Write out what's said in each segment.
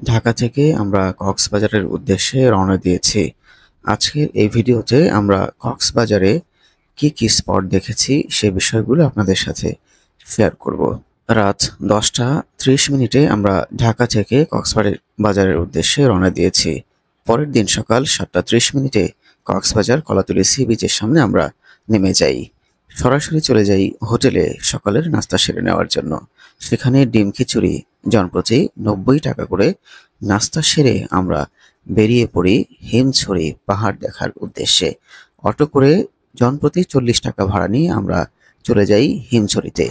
ঢাকা থেকে আমরা কক্সবাজারের উদ্দেশ্যে রওনা দিয়েছি। আজকের এই ভিডিওতে আমরা কক্সবাজারে কি স্পট দেখেছি সে বিষয়গুলো আপনাদের সাথে শেয়ার করব। রাত 10টা 30 মিনিটে আমরা ঢাকা থেকে কক্সবাজারের উদ্দেশ্যে রওনা দিয়েছি। পরের দিন সকাল 7টা 30 মিনিটে কক্সবাজার কলাতলী সি বিচের সামনে আমরা নেমে যাই। সরাসরি চলে যাই হোটেলে সকালের নাস্তা সেরে নেওয়ার জন্য। সেখানে ডিম খিচুড়ি জনপ্রতি 90 টাকা করে নাস্তা সেরে আমরা বেরিয়ে পড়ি হিমছড়ি পাহাড় দেখার উদ্দেশ্যে। অটো করে জনপ্রতি 40 টাকা ভাড়া নিয়ে আমরা চলে যাই হিমছড়িতে।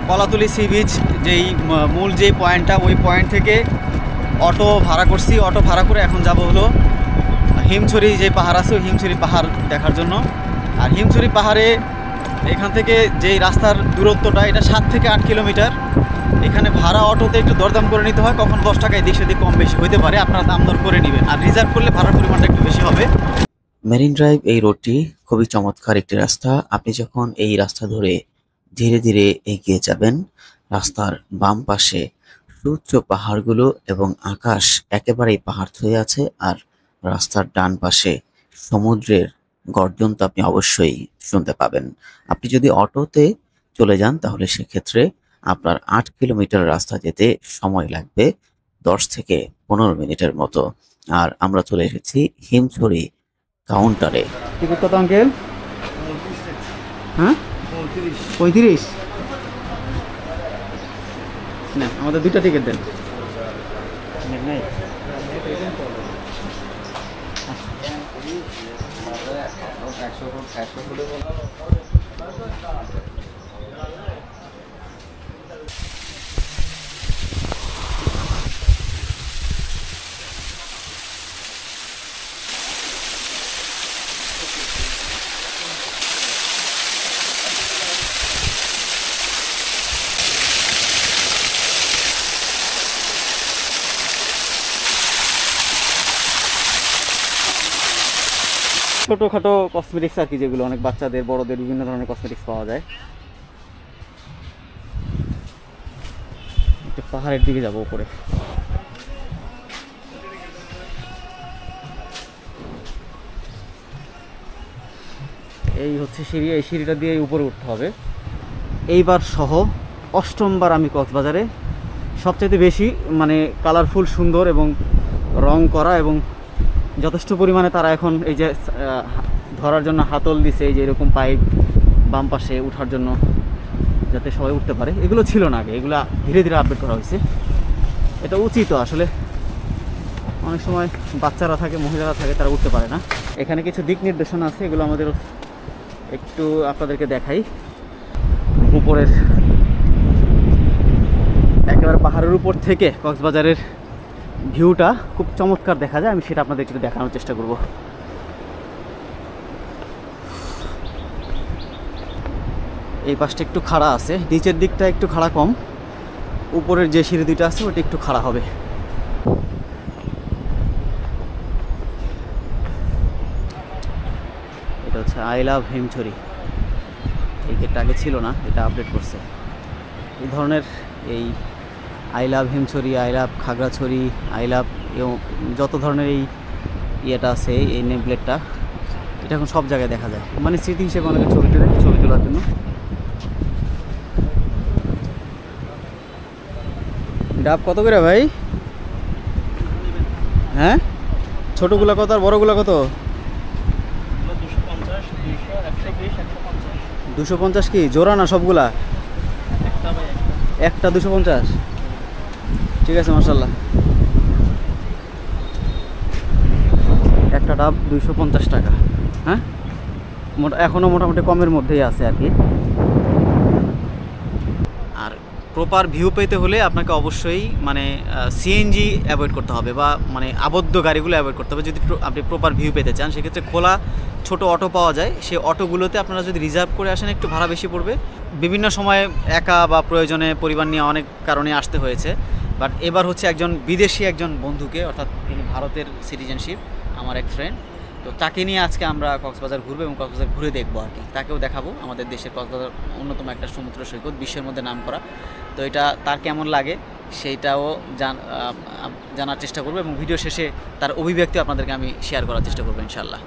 কলাতলী সি বিচ যেই মূল যে পয়েন্টটা, ওই পয়েন্ট থেকে অটো ভাড়া করছি। অটো ভাড়া করে এখন যাব হলো হিমছড়ি যে পাহাড় আছে, ওই হিমছড়ি পাহাড় দেখার জন্য। আর হিমছড়ি পাহাড়ে এখান থেকে যেই রাস্তার দূরত্বটা, এটা 7 থেকে 8 কিলোমিটার। এখানে ভাড়া অটোতে একটু দরদাম করে নিতে হয়, কখন 10 টাকা এদিক সেদিক কম বেশি হতে পারে, আপনারা দাম দর করে নেবেন। আর রিজার্ভ করলে ভাড়ার পরিমাণটা একটু বেশি হবে। মেরিন ড্রাইভ এই রোডটি খুবই চমৎকার একটি রাস্তা। আপনি যখন এই রাস্তা ধরে ধীরে ধীরে এগিয়ে যাবেন, রাস্তার বাম পাশে সুউচ্চ পাহাড়গুলো এবং আকাশ একেবারেই পাহাড় ছুঁয়ে আছে। আর রাস্তার ডান পাশে সমুদ্রের গর্জন তো আপনি অবশ্যই শুনতে পাবেন। আপনি যদি অটোতে চলে যান তাহলে সেক্ষেত্রে আপনার 8 কিলোমিটার রাস্তা যেতে সময় লাগবে 10 থেকে 15 মিনিটের মতো। আর আমরা চলে এসেছি হিমছড়ি কাউন্টারে। টিকিট কত আঙ্কেল? হ্যাঁ, 35। না, আমাদের 2টা টিকিট দেন। নাই ছোটোখাটো কসমেটিক্স আর কি, যেগুলো অনেক বাচ্চাদের বড়দের বিভিন্ন ধরনের কসমেটিক্স পাওয়া যায়। একটু পাহাড়ের দিকে যাবো উপরে। এই হচ্ছে সিঁড়ি, এই সিঁড়িটা দিয়ে উপরে উঠতে হবে। এইবার সহ 8ম বার আমি কক্সবাজারে। সবচাইতে বেশি মানে কালারফুল, সুন্দর এবং রং করা, এবং যথেষ্ট পরিমাণে তারা এখন এই যে ধরার জন্য হাতল দিছে, এই যে এরকম পাইপ বাম পাশে উঠার জন্য, যাতে সবাই উঠতে পারে। এগুলো ছিল না আগে, এগুলো ধীরে ধীরে আপডেট করা হয়েছে। এটা উচিত আসলে। অনেক সময় বাচ্চারা থাকে, মহিলারা থাকে, তারা উঠতে পারে না। এখানে কিছু দিক নির্দেশনা আছে, এগুলো আমাদের একটু আপনাদেরকে দেখাই। উপরের একেবারে পাহাড়ের উপর থেকে কক্সবাজারের ভিউটা খুব চমৎকার দেখা যায়। আমি সেটা আপনাদের একটু দেখানোর চেষ্টা করব। এই পাশটা একটু খাড়া আছে, নিচের দিকটা একটু খাড়া কম। উপরের যে সিঁড়ি দুইটা আছে ওটা একটু খাড়া হবে। এটা হচ্ছে আই লাভ হিমছড়ি। এই গেটটা আগে ছিল না, এটা আপডেট করছে। এই ধরনের এই I love Himchhari, I love Khagrachhari, I love যত ধরনের এই ইয়েটা আছে, এই নেম প্লেটটা, এটা এখন সব জায়গায় দেখা যায়। মানে স্মৃতি হিসেবে অনেকে ছবি তোলার জন্য। ডাব কত করে ভাই? হ্যাঁ, ছোটোগুলো কত আর বড়গুলো কত? 250 কি জোড়া না সবগুলা? একটা 250। ঠিক আছে, মাশাআল্লাহ। একটা ডাব 250 টাকা। হ্যাঁ, এখনও মোটামুটি কমের মধ্যেই আছে আর কি। আর প্রপার ভিউ পেতে হলে আপনাকে অবশ্যই মানে সিএনজি অ্যাভয়েড করতে হবে, বা মানে আবদ্ধ গাড়িগুলো অ্যাভয়েড করতে হবে। যদি আপনি প্রপার ভিউ পেতে চান, সেক্ষেত্রে খোলা ছোট অটো পাওয়া যায়। সেই অটোগুলোতে আপনারা যদি রিজার্ভ করে আসেন, একটু ভাড়া বেশি পড়বে। বিভিন্ন সময় একা বা প্রয়োজনে পরিবার নিয়ে অনেক কারণে আসতে হয়েছে। বাট এবার হচ্ছে একজন বিদেশি একজন বন্ধুকে, অর্থাৎ তিনি ভারতের সিটিজেনশিপ, আমার এক ফ্রেন্ড, তো তাকে নিয়ে আজকে আমরা কক্সবাজার ঘুরবো এবং কক্সবাজার ঘুরে দেখবো আর কি। তাকেও দেখাবো আমাদের দেশের কক্সবাজার অন্যতম একটা সমুদ্র সৈকত, বিশ্বের মধ্যে নাম করা। তো এটা তার কেমন লাগে সেইটাও জানার চেষ্টা করবো এবং ভিডিও শেষে তার অভিব্যক্তি আপনাদেরকে আমি শেয়ার করার চেষ্টা করবো ইনশাল্লাহ।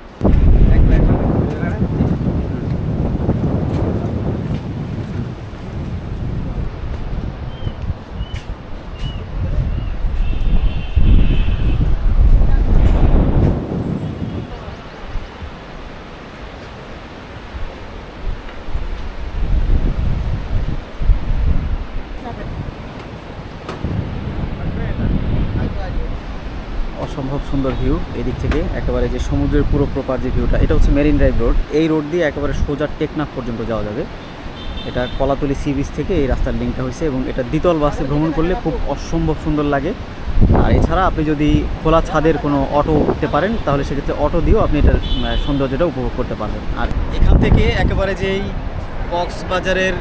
অসম্ভব সুন্দর ভিউ এদিক থেকে, একেবারে যে সমুদ্রের পুরো প্রপার যে ভিউটা, এটা হচ্ছে মেরিন ড্রাইভ রোড। এই রোড দিয়ে একেবারে সোজা টেকনাফ পর্যন্ত যাওয়া যাবে। এটা কলাতলি সি বিচ থেকে এই রাস্তার লিঙ্কটা হয়েছে এবং এটা দ্বিতল বাসে ভ্রমণ করলে খুব অসম্ভব সুন্দর লাগে। আর এছাড়া আপনি যদি খোলা ছাদের কোনো অটো উঠতে পারেন তাহলে সেক্ষেত্রে অটো দিয়েও আপনি এটার সৌন্দর্যটা উপভোগ করতে পারবেন। আর এখান থেকে একেবারে যেই কক্সবাজারের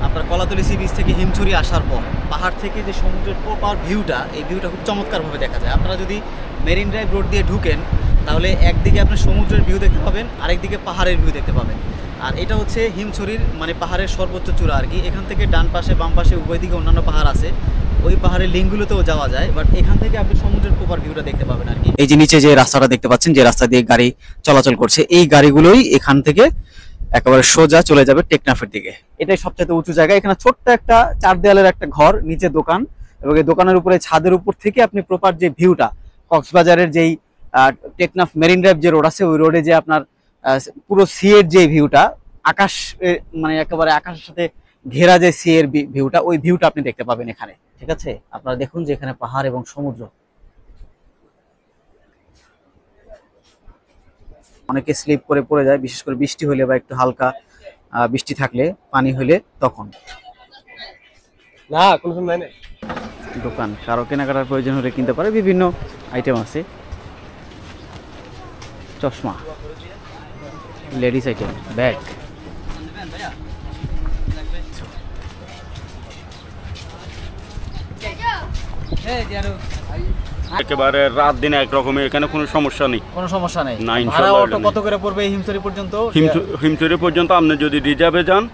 আপনার কলাতলি সি বিচ থেকে হিমছড়ি আসার পর পাহাড় থেকে যে সমুদ্রের প্রপার ভিউটা, এই ভিউটা খুব চমৎকারভাবে দেখা যায়। আপনারা যদি মেরিন ড্রাইভ রোড দিয়ে ঢুকেন তাহলে একদিকে আপনি সমুদ্রের ভিউ দেখতে পাবেন, আরেকদিকে পাহাড়ের ভিউ দেখতে পাবেন। আর এটা হচ্ছে হিমছড়ির মানে পাহাড়ের সর্বোচ্চ চূড়া আর কি। এখান থেকে ডান পাশে বাম পাশে উভয় দিকে অন্যান্য পাহাড় আছে, ওই পাহাড়ের লিঙ্কগুলোতেও যাওয়া যায়, বাট এখান থেকে আপনি সমুদ্রের প্রপার ভিউটা দেখতে পাবেন আর কি। এই যে নিচে যে রাস্তাটা দেখতে পাচ্ছেন, যে রাস্তা দিয়ে গাড়ি চলাচল করছে, এই গাড়িগুলোই এখান থেকে একেবারে সোজা চলে যাবে টেকনাফের দিকে। এটাই সবচেয়ে উঁচু জায়গা। এখানে ছোট্ট একটা 4 দেয়ালের একটা ঘর, নিচে দোকান, এবং এই দোকানের উপরে ছাদের উপর থেকে আপনি প্রপার যে ভিউটা কক্সবাজারের যেই টেকনাফ মেরিন ড্রাইভ যে রোড আছে, ওই রোডে যে আপনার পুরো সি এর যে ভিউটা, আকাশ মানে একেবারে আকাশের সাথে ঘেরা যে সি এর ভিউটা, ওই ভিউটা আপনি দেখতে পাবেন এখানে। ঠিক আছে, আপনারা দেখুন যে এখানে পাহাড় এবং সমুদ্র। অনেকে স্লিপ করে পড়ে যায়, বিশেষ করে বৃষ্টি হলে বা একটু হালকা বৃষ্টি থাকলে, পানি হলে তখন। না কোনো সময় নাই। দোকান কারো কেনাকাটার প্রয়োজন হলে কিনতে পারে, বিভিন্ন আইটেম আছে। চশমা, লেডিস আইটেম, ব্যাগ। একেবারে রাত দিন একরকমের, এখানে কোনো সমস্যা নেই। কোনো সমস্যা নেই। না, ভাড়া ইনশাআল্লাহ অটো কত করে পড়বে এই হিমছড়ি পর্যন্ত? হিমছড়ি পর্যন্ত আপনি যদি রিজার্ভে যান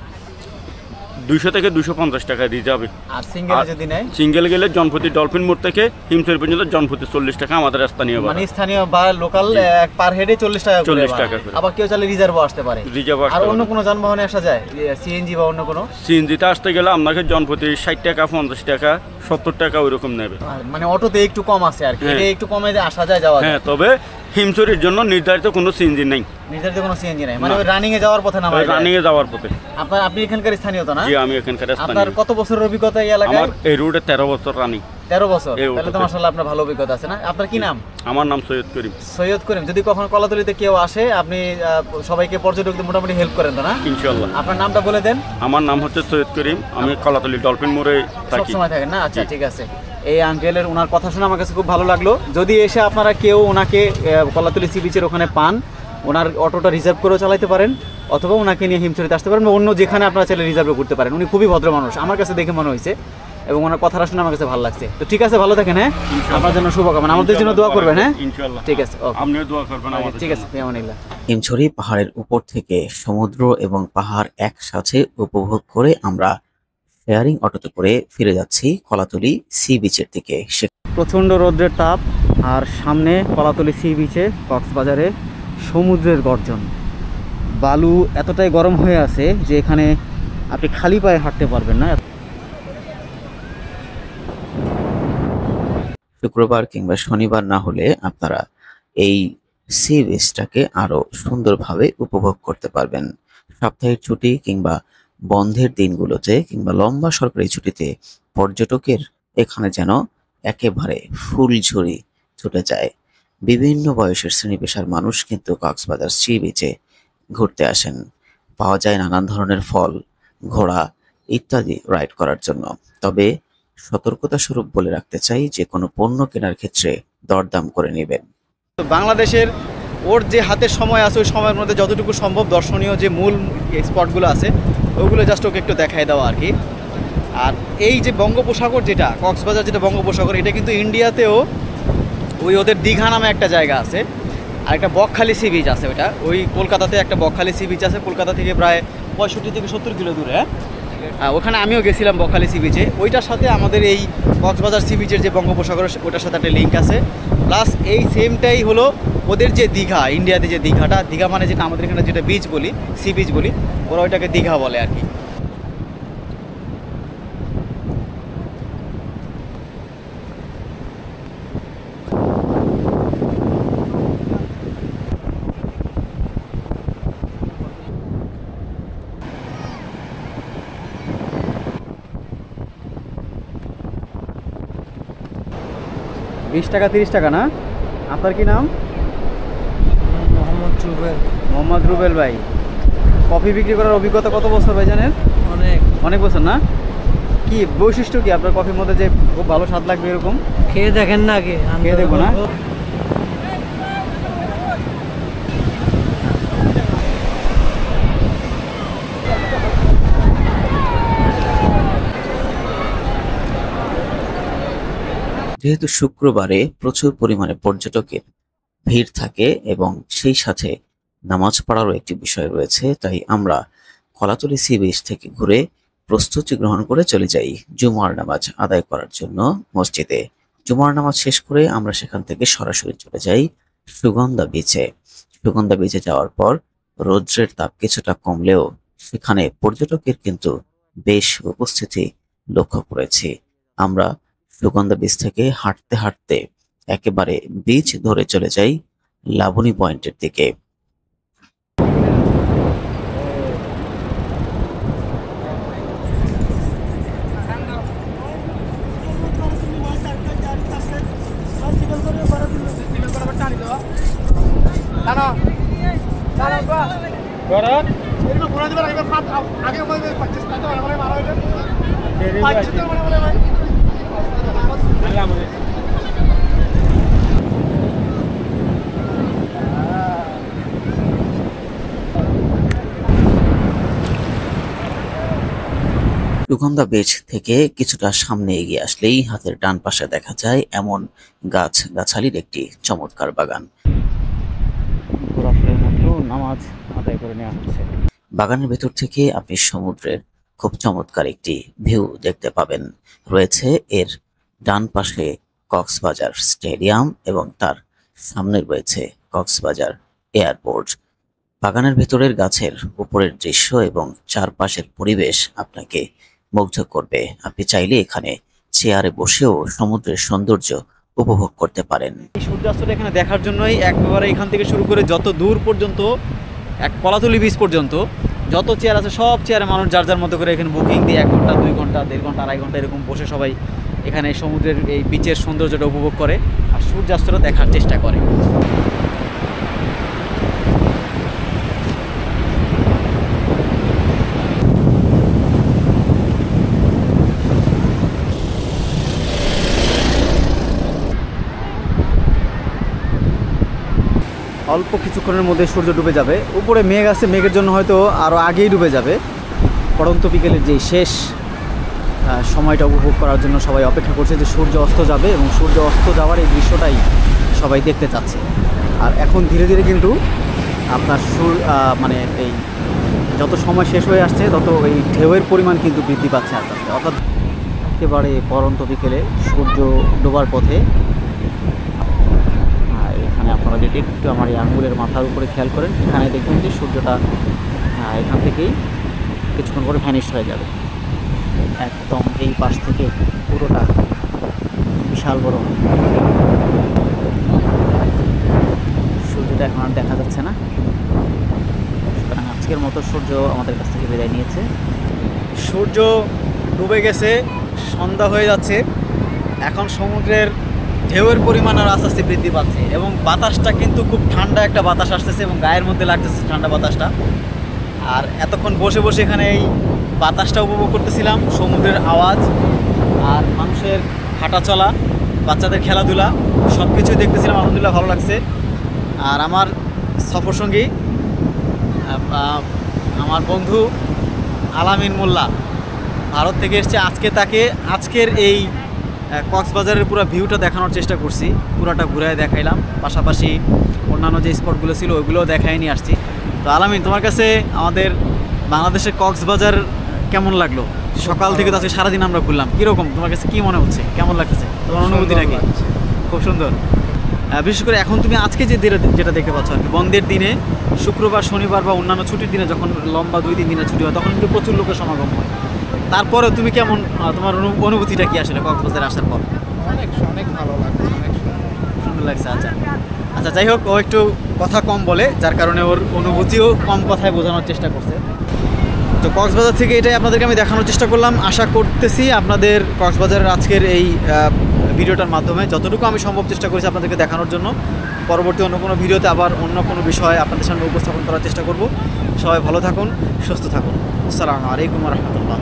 200 থেকে 250 টাকা রিজার্ভে। আর সিঙ্গেল যদি নেয়? সিঙ্গেল গেলে জনপ্রতি ডলফিন মোড় থেকে হিমছড়ি পর্যন্ত জনপ্রতি 40 টাকা আমাদের স্থানীয় ভাড়া। মানে স্থানীয় বা লোকাল পার হেডে 40 টাকা করে। 40 টাকা করে। আবার কেউ চাইলে রিজার্ভও আসতে পারে। রিজার্ভ আর অন্য কোনো যানবাহনে আসা যায়, সিএনজি বা অন্য কোনো? সিএনজিতে আসতে গেলে আপনাকে জনপ্রতি 60 টাকা, 50 টাকা, 70 টাকা ওইরকম নেবে। মানে অটোতে একটু কম আছে আর কি, হ্যাঁ। এটা একটু কমে আসা যায়, যাওয়া যায়। হ্যাঁ, তবে হিমছড়ির জন্য নির্ধারিত কোনো সিএনজি নেই। নির্ধারিত কোনো সিএনজি নাই, মানে ওই রানিং এ যাওয়ার পথে নামায়? রানিং এ যাওয়ার পথে। আপনি এখানকার স্থানীয় তো না? জি, আমি এখানকার আপনার স্থানীয়। কত বছরের অভিজ্ঞতা এই এলাকায়? আমার এই রুটে 13 বছর রানিং। 13 বছর? এই তাহলে তো রুটে। মাশাআল্লাহ আপনার ভালো অভিজ্ঞতা আছে না? আপনার কি নাম? আমার নাম সৈয়দ করিম। সৈয়দ করিম। যদি কখনো কলাতলিতে কেউ আসে, আপনি সবাইকে পর্যটকদের মোটামুটি হেল্প করেন তো না? ইনশাআল্লাহ। আপনার নামটা বলে দেন। আমার নাম হচ্ছে সৈয়দ করিম, আমি কলাতলি ডলফিন মোড়ে থাকি। সবসময় থাকেন না? আচ্ছা, ঠিক আছে। এই আঙ্কেলের ওনার কথা শুনে আমার কাছে খুব ভালো লাগলো। যদি এসে আপনারা কেউ ওনাকে কলাতলি সি বিচের ওখানে পান, ওনার অটোটা রিজার্ভ করেও চালাতে পারেন, অথবা ওনাকে নিয়ে হিমছড়িতে আসতে পারেন, বা অন্য যেখানে আপনারা চাইলে রিজার্ভ করতে পারেন। উনি খুবই ভদ্র মানুষ আমার কাছে দেখে মনে হয়েছে, এবং ওনার কথাটা শুনে আমার কাছে ভালো লাগছে। তো ঠিক আছে, ভালো থাকেন। হ্যাঁ, আপনার জন্য শুভকামনা, আমাদের জন্য দোয়া করবেন। হ্যাঁ ইনশাআল্লাহ। ঠিক আছে, ওকে, আপনিও দোয়া করবেন আমাদের ঠিক জন্য। আছে, ফিয়ামানিল্লাহ। হিমছড়ি পাহাড়ের উপর থেকে সমুদ্র এবং পাহাড় একসাথে উপভোগ করে আমরা শেয়ারিং অটোতে করে ফিরে যাচ্ছি কলাতলি সি বিচের দিকে। প্রচণ্ড রৌদ্রের তাপ, আর সামনে কলাতলি সি বিচে কক্সবাজারে সমুদ্রের গর্জন। বালু এতটাই গরম হয়ে আছে যে এখানে আপনি খালি পায়ে হাঁটতে পারবেন না। শুক্রবার কিংবা শনিবার না হলে আপনারা এই সি বিচটাকে আরো সুন্দরভাবে উপভোগ করতে পারবেন। সাপ্তাহিক ছুটি কিংবা বন্ধের দিনগুলোতে কিংবা লম্বা সরকারি ছুটিতে পর্যটকের এখানে যেন একেবারে ফুলঝুরি ছুটে যায়। বিভিন্ন বয়সের শ্রেণী পেশার মানুষ কিন্তু কক্সবাজার সি বিচে ঘুরতে আসেন। পাওয়া যায় নানান ধরনের ফল, ঘোড়া ইত্যাদি রাইড করার জন্য। তবে সতর্কতা স্বরূপ বলে রাখতে চাই যে কোনো পণ্য কেনার ক্ষেত্রে দরদাম করে নেবেন। বাংলাদেশের ওর যে হাতের সময় আছে, ওই সময়ের মধ্যে যতটুকু সম্ভব দর্শনীয় যে মূল স্পটগুলো আছে ওগুলো জাস্ট ওকে একটু দেখায় দেওয়া আর কি। আর এই যে বঙ্গোপসাগর, যেটা কক্সবাজার, যেটা বঙ্গোপসাগর, এটা কিন্তু ইন্ডিয়াতেও ওই ওদের দীঘা নামে একটা জায়গা আছে, আর একটা বকখালি সি বিচ আছে। ওটা ওই কলকাতাতে একটা বকখালি সি বিচ আছে, কলকাতা থেকে প্রায় 65 থেকে 70 কিলো দূরে। ওখানে আমিও গেছিলাম বকখালি সি বিচে, ওইটার সাথে আমাদের এই কক্সবাজার সি বিচের যে বঙ্গোপসাগর ওটার সাথে একটা লিঙ্ক আছে। প্লাস এই সেমটাই হলো ওদের যে দীঘা, ইন্ডিয়াতে যে দীঘাটা, দীঘা মানে যেটা আমাদের এখানে যেটা বিচ বলি, সি বিচ বলি, ওরা ওইটাকে দীঘা বলে আর কি। টাকা 30 টাকা না? আপনার কি নাম? মোহাম্মদ রুবেল ভাই। কফি বিক্রি করার অভিজ্ঞতা কত বছর ভাই জানেন? অনেক বছর না? কি বৈশিষ্ট্য কি আপনার কফির মধ্যে যে খুব ভালো স্বাদ লাগবে এরকম? খেয়ে দেখেন না আগে? খেয়ে দেখবো না? যেহেতু শুক্রবারে প্রচুর পরিমাণে পর্যটকের ভিড় থাকে এবং সেই সাথে নামাজ পড়ারও একটি বিষয় রয়েছে, তাই আমরা কলাতলী সি বিচ থেকে ঘুরে প্রস্তুতি গ্রহণ করে চলে যাই জুমার নামাজ আদায় করার জন্য মসজিদে। জুমার নামাজ শেষ করে আমরা সেখান থেকে সরাসরি চলে যাই সুগন্ধা বিচে। সুগন্ধা বিচে যাওয়ার পর রৌদ্রের তাপ কিছুটা কমলেও সেখানে পর্যটকের কিন্তু বেশ উপস্থিতি লক্ষ্য করেছি। আমরা সুগন্ধা বিচ থেকে হাঁটতে হাঁটতে একেবারে বিচ ধরে চলে যাই লাবণী পয়েন্টের দিকে। সুগন্ধা বিচ থেকে কিছুটা সামনে এগিয়ে আসলেই হাতের ডান পাশে দেখা যায় এমন গাছালির একটি চমৎকার বাগান। ঘোরাফেরার মধ্যেও নামাজ আদায় করে নেওয়া হচ্ছে। বাগানের ভেতর থেকে আপনি সমুদ্রের খুব চমৎকার একটি ভিউ দেখতে পাবেন। রয়েছে এর ডান পাশে কক্সবাজার স্টেডিয়াম এবং তার সামনে রয়েছে কক্সবাজার এয়ারপোর্ট। বাগানের ভেতরের গাছের উপরের দৃশ্য এবং চারপাশের পরিবেশ আপনাকে মুগ্ধ করবে। আপনি চাইলে এখানে চেয়ারে বসেও সমুদ্রের সৌন্দর্য উপভোগ করতে পারেন। এই সূর্যাস্তটা এখানে দেখার জন্যই একেবারে এখান থেকে শুরু করে যত দূর পর্যন্ত এক কলাতলী বিচ পর্যন্ত যত চেয়ার আছে সব চেয়ারে মানুষ যার যার মতো করে এখানে বুকিং দিয়ে 1 ঘন্টা 2 ঘন্টা 1.5 ঘন্টা 2.5 ঘন্টা এরকম বসে সবাই এখানে সমুদ্রের এই বিচের সৌন্দর্যটা উপভোগ করে আর সূর্যাস্তটা দেখার চেষ্টা করে। অল্প কিছুক্ষণের মধ্যে সূর্য ডুবে যাবে। উপরে মেঘ আছে, মেঘের জন্য হয়তো আরও আগেই ডুবে যাবে। পড়ন্ত বিকেলের যে শেষ সময়টা উপভোগ করার জন্য সবাই অপেক্ষা করছে যে সূর্য অস্ত যাবে এবং সূর্য অস্ত যাওয়ার এই দৃশ্যটাই সবাই দেখতে চাচ্ছে। আর এখন ধীরে ধীরে কিন্তু আপনার মানে এই যত সময় শেষ হয়ে আসছে তত এই ঢেউয়ের পরিমাণ কিন্তু বৃদ্ধি পাচ্ছে আস্তে আস্তে। অর্থাৎ একেবারে পড়ন্ত বিকেলে সূর্য ডোবার পথে। এখানে আপনারা যদি একটু আমার এই আঙুলের মাথার উপরে খেয়াল করেন, এখানে দেখবেন যে সূর্যটা এখান থেকেই কিছুক্ষণ পরে ভ্যানিশ হয়ে যাবে। একদম এই পাশ থেকে পুরোটা বিশাল বড় সূর্যটা এখন আর দেখা যাচ্ছে না। সুতরাং আজকের মতো সূর্য আমাদের কাছ থেকে বিদায় নিয়েছে। সূর্য ডুবে গেছে, সন্ধ্যা হয়ে যাচ্ছে। এখন সমুদ্রের ঢেউয়ের পরিমাণ আর আস্তে আস্তে বৃদ্ধি পাচ্ছে এবং বাতাসটা কিন্তু খুব ঠান্ডা একটা বাতাস আসতেছে এবং গায়ের মধ্যে লাগতেছে ঠান্ডা বাতাসটা। আর এতক্ষণ বসে বসে এখানে এই বাতাসটা উপভোগ করতেছিলাম, সমুদ্রের আওয়াজ আর মানুষের হাঁটা চলা, বাচ্চাদের খেলাধুলা সব কিছুই দেখতেছিলাম। আলহামদুলিল্লাহ ভালো লাগছে। আর আমার সফরসঙ্গী আমার বন্ধু আলামিন মোল্লা ভারত থেকে এসছে। আজকের এই কক্সবাজারের পুরো ভিউটা দেখানোর চেষ্টা করছি, পুরোটা ঘুরায় দেখাইলাম, পাশাপাশি অন্যান্য যে স্পটগুলো ছিল ওইগুলোও দেখাই নিয়ে আসছি। তো আলামিন, তোমার কাছে আমাদের বাংলাদেশের কক্সবাজার কেমন লাগলো? সকাল থেকে তো আজকে সারাদিন আমরা ঘুরলাম, কীরকম তোমার কাছে কী মনে হচ্ছে, কেমন লাগতেছে তোমার অনুভূতিটা কি? খুব সুন্দর। বিশেষ করে এখন তুমি আজকে যেটা দেখতে পাচ্ছ আর কি, বন্ধের দিনে শুক্রবার শনিবার বা অন্যান্য ছুটির দিনে যখন লম্বা 2-3 দিনের ছুটি হয় তখন কিন্তু প্রচুর লোকের সমাগম হয়। তারপরেও তুমি কেমন, তোমার অনুভূতিটা কি আসলে কক্সবাজারে আসার পর? অনেক অনেক ভালো লাগছে, অনেক সুন্দর লাগছে। আচ্ছা আচ্ছা, যাই হোক, ও একটু কথা কম বলে, যার কারণে ওর অনুভূতিও কম কথায় বোঝানোর চেষ্টা করছে। তো কক্সবাজার থেকে এটাই আপনাদেরকে আমি দেখানোর চেষ্টা করলাম। আশা করতেছি আপনাদের কক্সবাজারের আজকের এই ভিডিওটার মাধ্যমে যতটুকু আমি সম্ভব চেষ্টা করেছি আপনাদেরকে দেখানোর জন্য। পরবর্তী অন্য কোনো ভিডিওতে আবার অন্য কোনো বিষয়ে আপনাদের সামনে উপস্থাপন করার চেষ্টা করব। সবাই ভালো থাকুন, সুস্থ থাকুন। আসসালামু আলাইকুম ওয়া রাহমাতুল্লাহ।